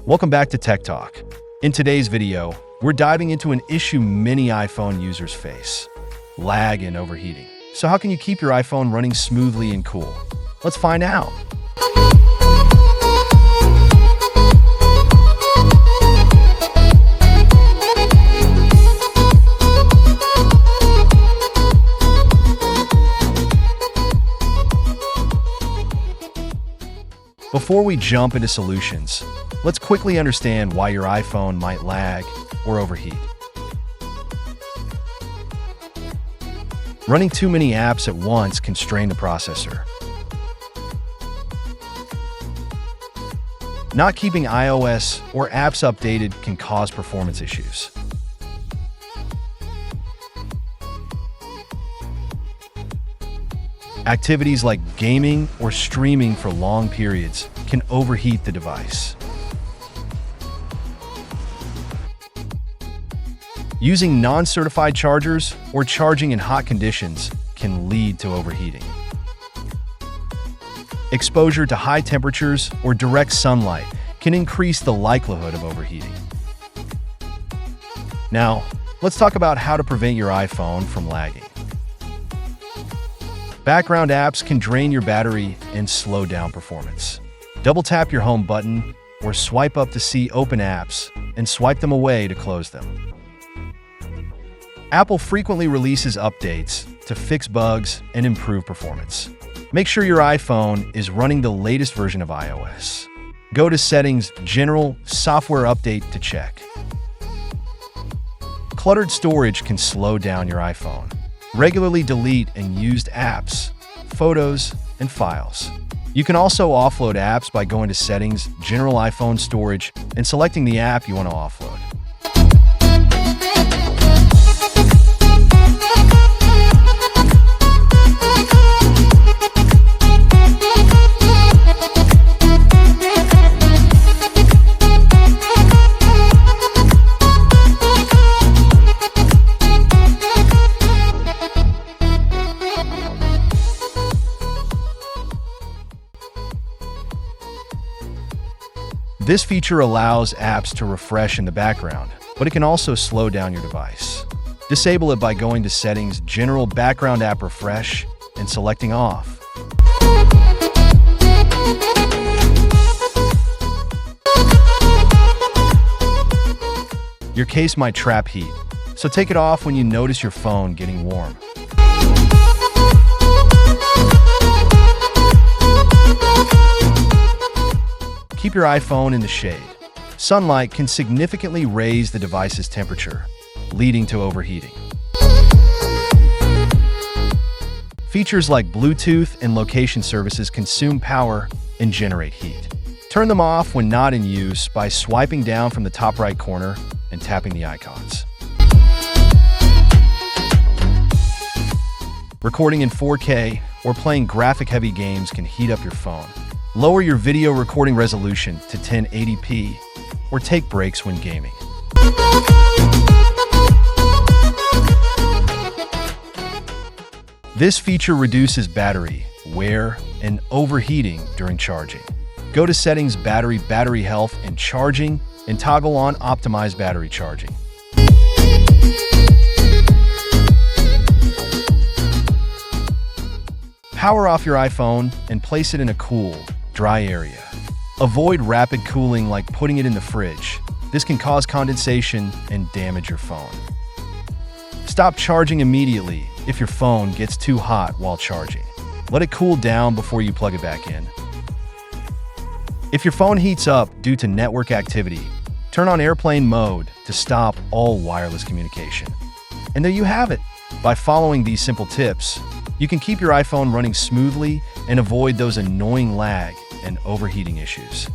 Welcome back to Tech Talk. In today's video, we're diving into an issue many iPhone users face: lag and overheating. So how can you keep your iPhone running smoothly and cool? Let's find out. Before we jump into solutions, let's quickly understand why your iPhone might lag or overheat. Running too many apps at once can strain the processor. Not keeping iOS or apps updated can cause performance issues. Activities like gaming or streaming for long periods can overheat the device. Using non-certified chargers or charging in hot conditions can lead to overheating. Exposure to high temperatures or direct sunlight can increase the likelihood of overheating. Now, let's talk about how to prevent your iPhone from lagging. Background apps can drain your battery and slow down performance. Double tap your home button or swipe up to see open apps and swipe them away to close them. Apple frequently releases updates to fix bugs and improve performance. Make sure your iPhone is running the latest version of iOS. Go to Settings, General, Software Update to check. Cluttered storage can slow down your iPhone. Regularly delete and used apps, photos, and files. You can also offload apps by going to Settings, General iPhone Storage, and selecting the app you want to offload. This feature allows apps to refresh in the background, but it can also slow down your device. Disable it by going to Settings, General Background App Refresh, and selecting Off. Your case might trap heat, so take it off when you notice your phone getting warm. Keep your iPhone in the shade. Sunlight can significantly raise the device's temperature, leading to overheating. Features like Bluetooth and location services consume power and generate heat. Turn them off when not in use by swiping down from the top right corner and tapping the icons. Recording in 4K or playing graphic-heavy games can heat up your phone. Lower your video recording resolution to 1080p or take breaks when gaming. This feature reduces battery wear and overheating during charging. Go to Settings, Battery Health and Charging, and toggle on Optimize Battery Charging. Power off your iPhone and place it in a cool, dry area. Avoid rapid cooling like putting it in the fridge. This can cause condensation and damage your phone. Stop charging immediately if your phone gets too hot while charging. Let it cool down before you plug it back in. If your phone heats up due to network activity, turn on airplane mode to stop all wireless communication. And there you have it. By following these simple tips, you can keep your iPhone running smoothly and avoid those annoying lag and overheating issues.